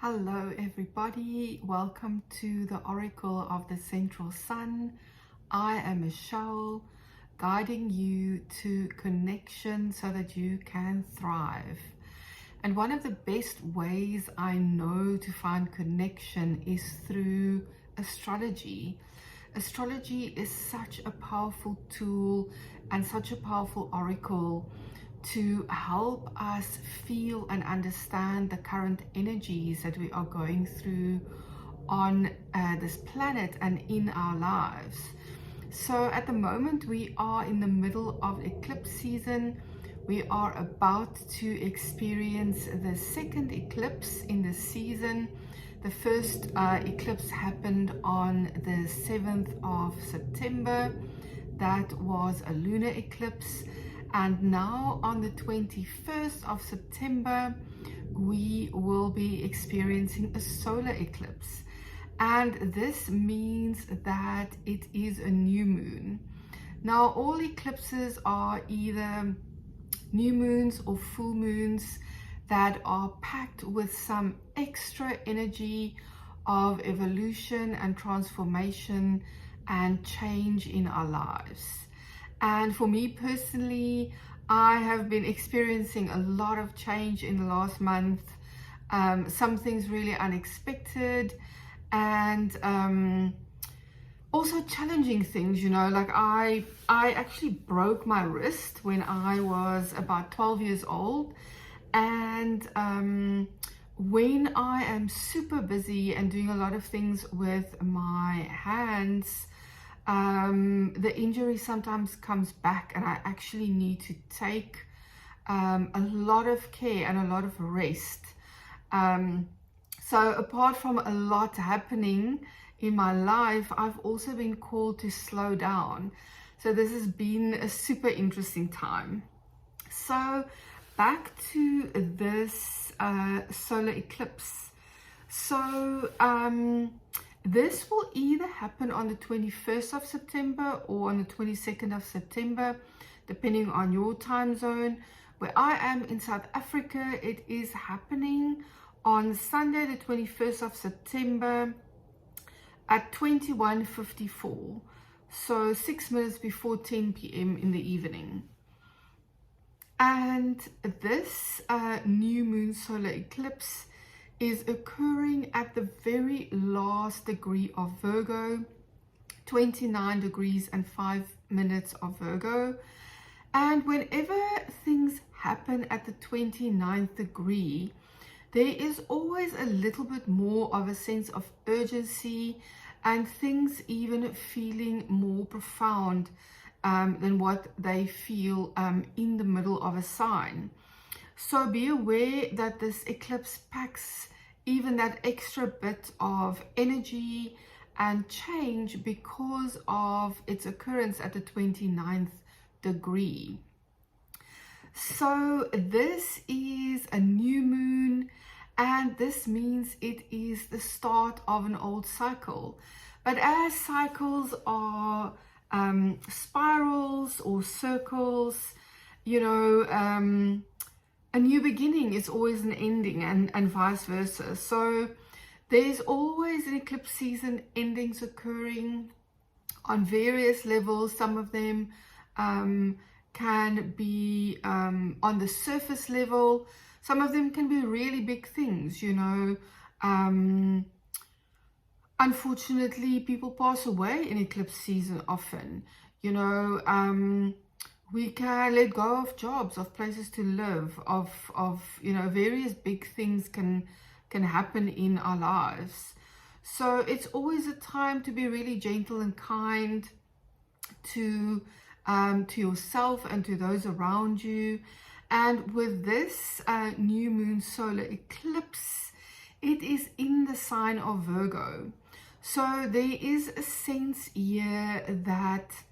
Hello everybody, welcome to the Oracle of the Central Sun. I am Michelle, guiding you to connection so that you can thrive. And one of the best ways I know to find connection is through astrology. Astrology is such a powerful tool and such a powerful oracle to help us feel and understand the current energies that we are going through on this planet and in our lives. So at the moment we are in the middle of eclipse season. We are about to experience the second eclipse in the season. The first eclipse happened on the 7th of September. That was a lunar eclipse. And now on the 21st of September, we will be experiencing a solar eclipse. And this means that it is a new moon. Now, all eclipses are either new moons or full moons that are packed with some extra energy of evolution and transformation and change in our lives. And for me personally, I have been experiencing a lot of change in the last month. Some things really unexpected and also challenging things, you know, like I actually broke my wrist when I was about 12 years old. And when I am super busy and doing a lot of things with my hands, the injury sometimes comes back, and I actually need to take a lot of care and a lot of rest. So apart from a lot happening in my life, I've also been called to slow down. So this has been a super interesting time. So back to this solar eclipse. So this will either happen on the 21st of September or on the 22nd of September, depending on your time zone. Where I am in South Africa, it is happening on Sunday, the 21st of September at 21:54. So 6 minutes before 10 p.m. in the evening. And this new moon solar eclipse is occurring at the very last degree of Virgo, 29 degrees and 5 minutes of Virgo. And whenever things happen at the 29th degree, there is always a little bit more of a sense of urgency and things even feeling more profound than what they feel in the middle of a sign. So be aware that this eclipse packs even that extra bit of energy and change because of its occurrence at the 29th degree. So this is a new moon, and this means it is the start of an old cycle. But as cycles are spirals or circles, you know, a new beginning is always an ending, and vice versa. So there's always an eclipse season endings occurring on various levels. Some of them can be on the surface level. Some of them can be really big things, you know. Unfortunately, people pass away in eclipse season often, you know. We can let go of jobs, of places to live, of you know, various big things can happen in our lives. So it's always a time to be really gentle and kind to yourself and to those around you. And with this new moon solar eclipse, it is in the sign of Virgo. So there is a sense here that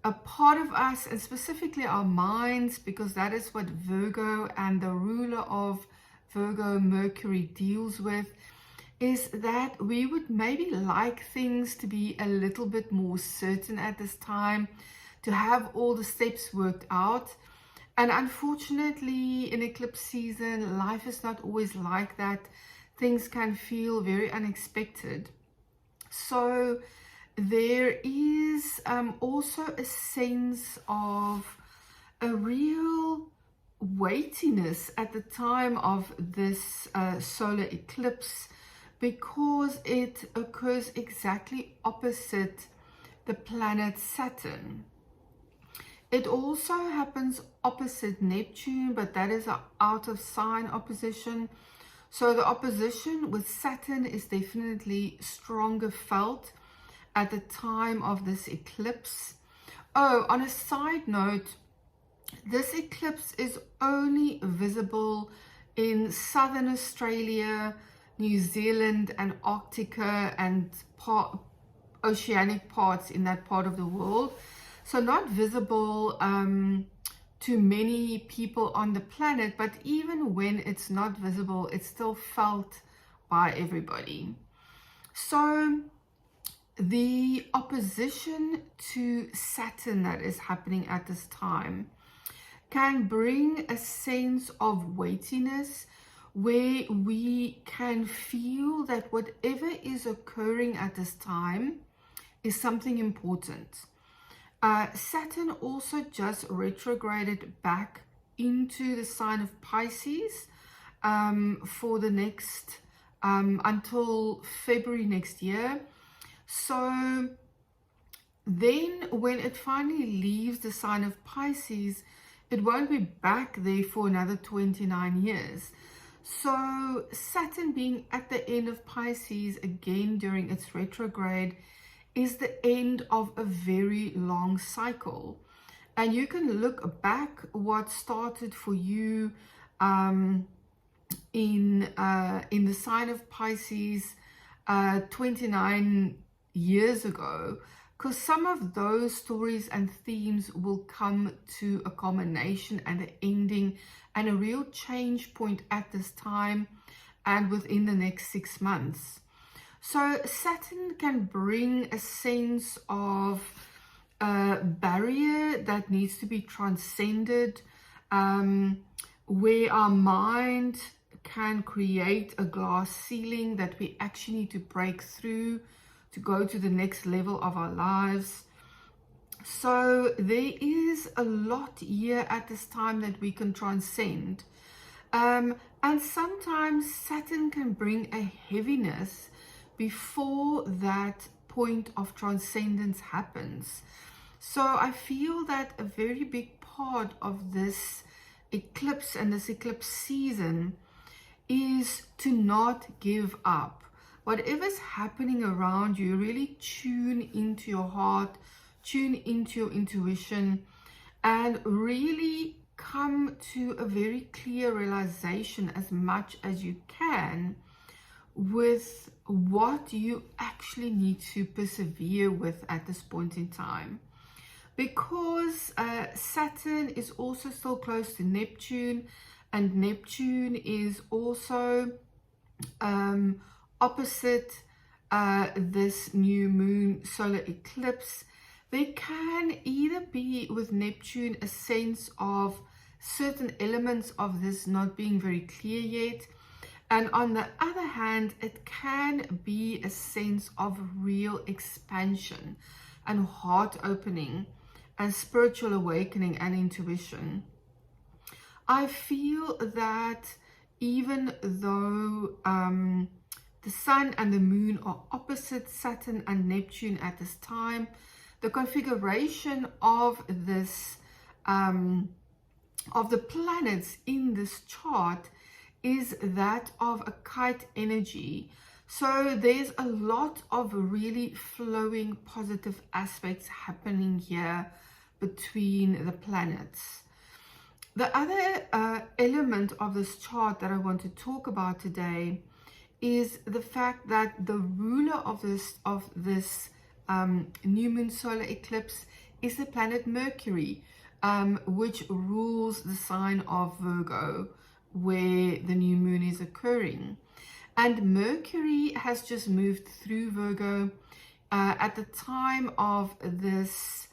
a part of us, and specifically our minds, because that is what Virgo and the ruler of Virgo, Mercury, deals with, is that we would maybe like things to be a little bit more certain at this time, to have all the steps worked out. And unfortunately, in eclipse season, life is not always like that. things can feel very unexpected. So there is also a sense of a real weightiness at the time of this solar eclipse, because it occurs exactly opposite the planet Saturn. It also happens opposite Neptune, but that is an out of sign opposition. So the opposition with Saturn is definitely stronger felt at the time of this eclipse. Oh, on a side note, this eclipse is only visible in southern Australia, New Zealand, Antarctica, and oceanic parts in that part of the world. So not visible to many people on the planet, but even when it's not visible, it's still felt by everybody. So the opposition to Saturn that is happening at this time can bring a sense of weightiness, where we can feel that whatever is occurring at this time is something important. Saturn also just retrograded back into the sign of Pisces for the next until February next year. So then when it finally leaves the sign of Pisces, it won't be back there for another 29 years. So Saturn being at the end of Pisces again during its retrograde is the end of a very long cycle. And you can look back what started for you in the sign of Pisces 29 years ago, because some of those stories and themes will come to a culmination and an ending and a real change point at this time and within the next 6 months. So Saturn can bring a sense of a barrier that needs to be transcended, where our mind can create a glass ceiling that we actually need to break through to go to the next level of our lives. So there is a lot here at this time that we can transcend. And sometimes Saturn can bring a heaviness before that point of transcendence happens. So I feel that a very big part of this eclipse and this eclipse season is to not give up. Whatever's happening around you, really tune into your heart, tune into your intuition, and really come to a very clear realization as much as you can with what you actually need to persevere with at this point in time. Because Saturn is also still close to Neptune, and Neptune is also opposite this new moon solar eclipse. There can either be with Neptune a sense of certain elements of this not being very clear yet, and on the other hand, it can be a sense of real expansion and heart opening and spiritual awakening and intuition. I feel that even though the sun and the moon are opposite Saturn and Neptune at this time, the configuration of this of the planets in this chart is that of a kite energy. So there's a lot of really flowing positive aspects happening here between the planets. The other element of this chart that I want to talk about today is the fact that the ruler of this new moon solar eclipse is the planet Mercury, which rules the sign of Virgo, where the new moon is occurring. And Mercury has just moved through Virgo. At the time of this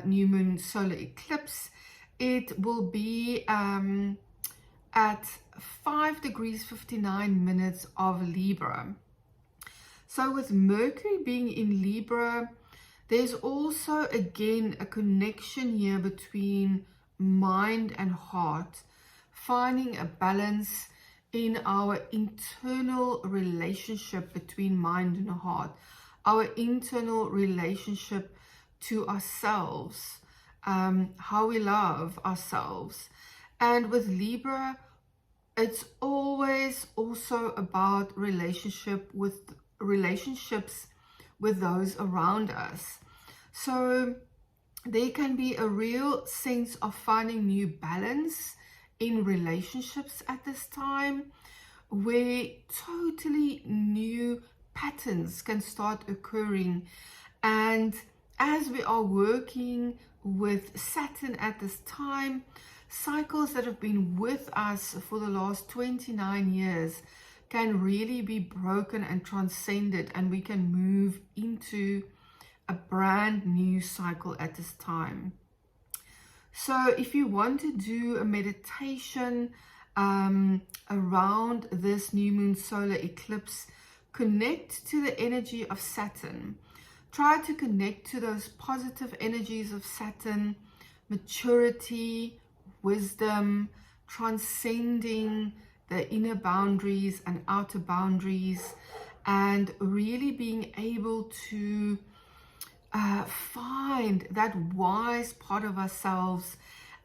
new moon solar eclipse, it will be at 5 degrees 59 minutes of Libra. So with Mercury being in Libra, there's also again a connection here between mind and heart, finding a balance in our internal relationship between mind and heart, our internal relationship to ourselves, how we love ourselves. And with Libra, it's always also about relationships with those around us. So there can be a real sense of finding new balance in relationships at this time, where totally new patterns can start occurring. And as we are working with Saturn at this time, cycles that have been with us for the last 29 years can really be broken and transcended, and we can move into a brand new cycle at this time. So if you want to do a meditation around this new moon solar eclipse, connect to the energy of Saturn. Try to connect to those positive energies of Saturn, maturity, wisdom, transcending the inner boundaries and outer boundaries, and really being able to find that wise part of ourselves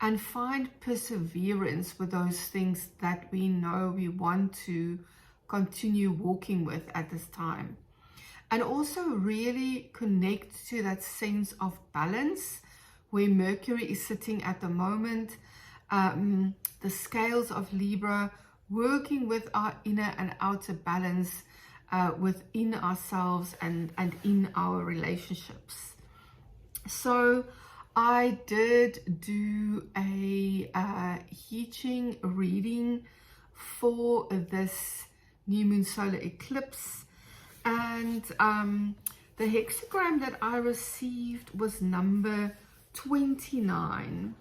and find perseverance with those things that we know we want to continue walking with at this time. And also really connect to that sense of balance where Mercury is sitting at the moment, the scales of Libra, working with our inner and outer balance within ourselves and in our relationships. So I did do a Ching reading for this new moon solar eclipse, and the hexagram that I received was number 29.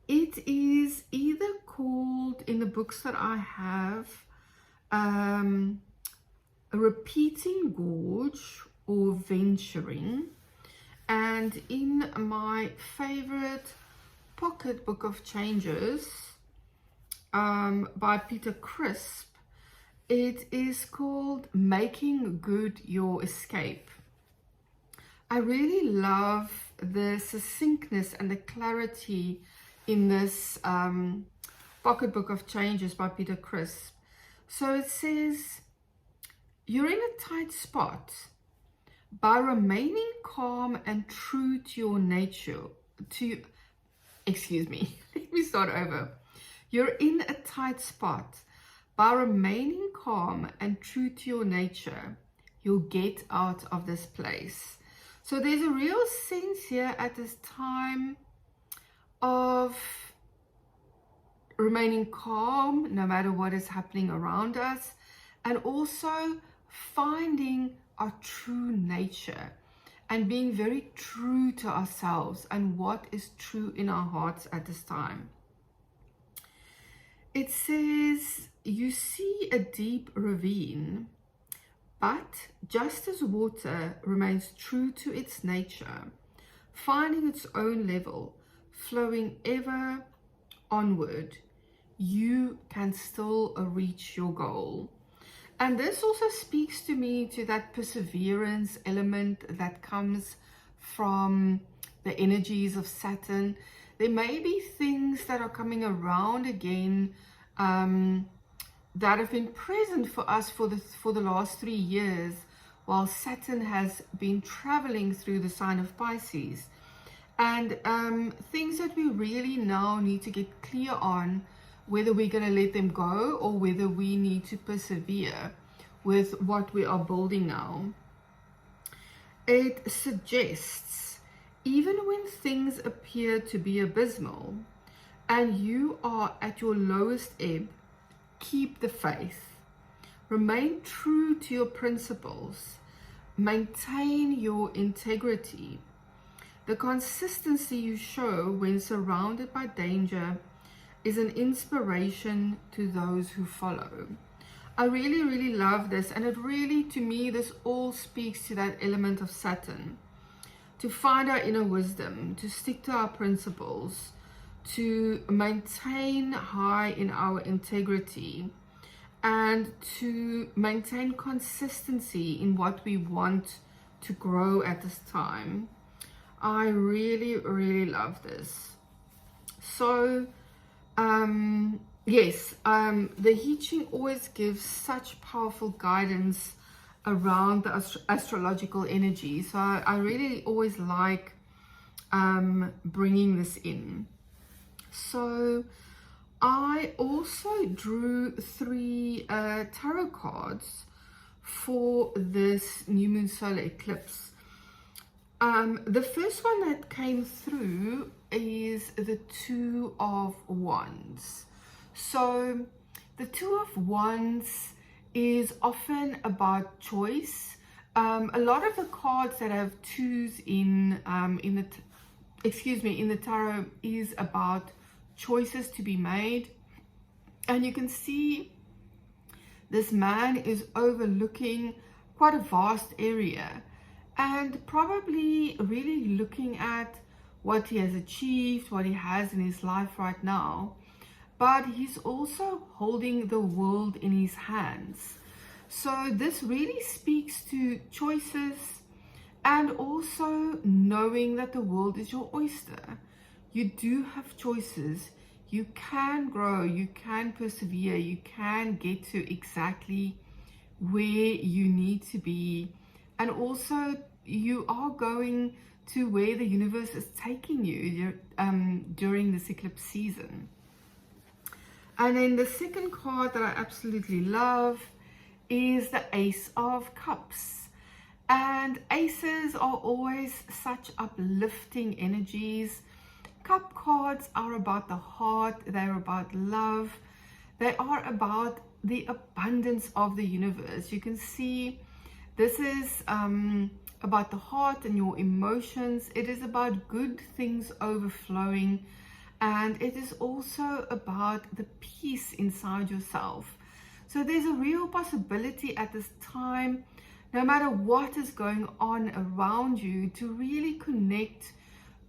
It is either called, in the books that I have, a repeating gorge or venturing, and in my favorite pocket book of changes by Peter Crisp, it is called Making Good Your Escape. I really love the succinctness and the clarity in this pocket book of changes by Peter Crisp. So it says, you're in a tight spot. By remaining calm and true to your nature, let me start over. You're in a tight spot. By remaining calm and true to your nature, you'll get out of this place. So there's a real sense here at this time of remaining calm no matter what is happening around us, and also finding our true nature and being very true to ourselves and what is true in our hearts at this time. It says, you see a deep ravine, but just as water remains true to its nature, finding its own level, flowing ever onward, you can still reach your goal. And this also speaks to me to that perseverance element that comes from the energies of Saturn. There may be things that are coming around again that have been present for us for the last 3 years, while Saturn has been traveling through the sign of Pisces. And things that we really now need to get clear on, whether we're going to let them go or whether we need to persevere with what we are building now. It suggests, even when things appear to be abysmal and you are at your lowest ebb, keep the faith. Remain true to your principles. Maintain your integrity. The consistency you show when surrounded by danger is an inspiration to those who follow. I really, really love this, and it really, to me, this all speaks to that element of Saturn. To find our inner wisdom, to stick to our principles, to maintain high in our integrity, and to maintain consistency in what we want to grow at this time. I really, really love this. So, yes, the I Ching always gives such powerful guidance around the astrological energy. So I really always like bringing this in. So I also drew 3 tarot cards for this new moon solar eclipse. The first one that came through is the Two of Wands. So the Two of Wands is often about choice. A lot of the cards that have twos in the tarot is about choices to be made. And you can see this man is overlooking quite a vast area and probably really looking at what he has achieved, what he has in his life right now. But he's also holding the world in his hands. So this really speaks to choices and also knowing that the world is your oyster. You do have choices. You can grow, you can persevere, you can get to exactly where you need to be. And also you are going to where the universe is taking you during this eclipse season. And then the second card that I absolutely love is the Ace of Cups. And aces are always such uplifting energies. Cup cards are about the heart, they're about love, they are about the abundance of the universe. You can see this is about the heart and your emotions. It is about good things overflowing, and it is also about the peace inside yourself. So there's a real possibility at this time, no matter what is going on around you, to really connect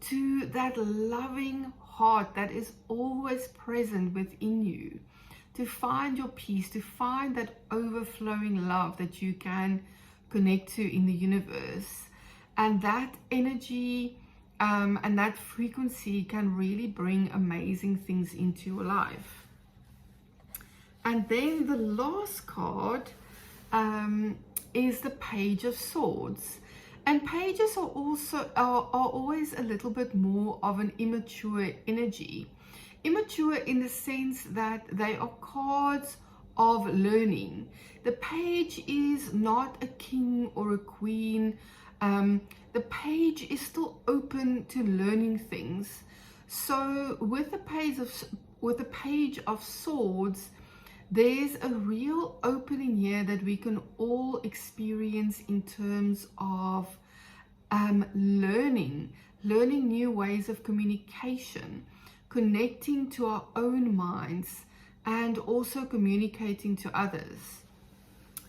to that loving heart that is always present within you, to find your peace, to find that overflowing love that you can connect to in the universe. And that energy and that frequency can really bring amazing things into your life. And then the last card is the Page of Swords. And pages are always a little bit more of an immature energy. Immature in the sense that they are cards of learning. The page is not a king or a queen. The page is still open to learning things. So with the Page of Swords, there's a real opening here that we can all experience in terms of learning new ways of communication, connecting to our own minds, and also communicating to others.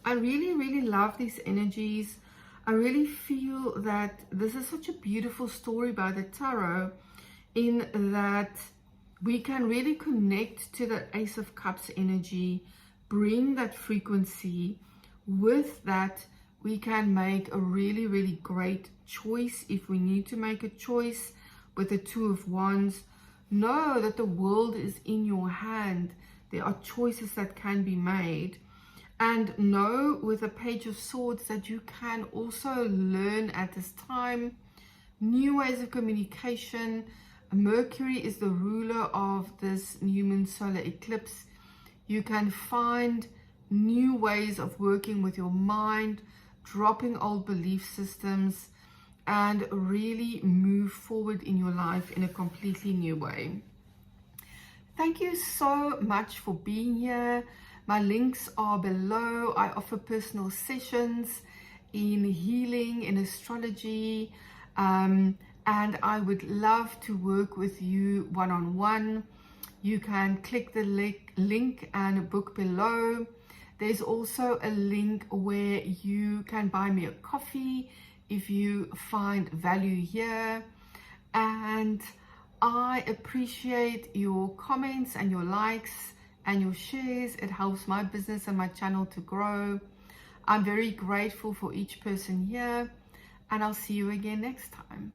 I really, really love these energies. I really feel that this is such a beautiful story by the tarot, in that we can really connect to the Ace of Cups energy, bring that frequency. With that, we can make a really, really great choice if we need to make a choice. With the Two of Wands, know that the world is in your hand. There are choices that can be made. And know with the Page of Swords that you can also learn at this time new ways of communication. Mercury is the ruler of this new moon solar eclipse. You can find new ways of working with your mind, dropping old belief systems, and really move forward in your life in a completely new way. Thank you so much for being here. My links are below. I offer personal sessions in healing, in astrology, and I would love to work with you one-on-one. you can click the link and book below. There's also a link where you can buy me a coffee if you find value here. And I appreciate your comments and your likes and your shares. It helps my business and my channel to grow. I'm very grateful for each person here, and I'll see you again next time.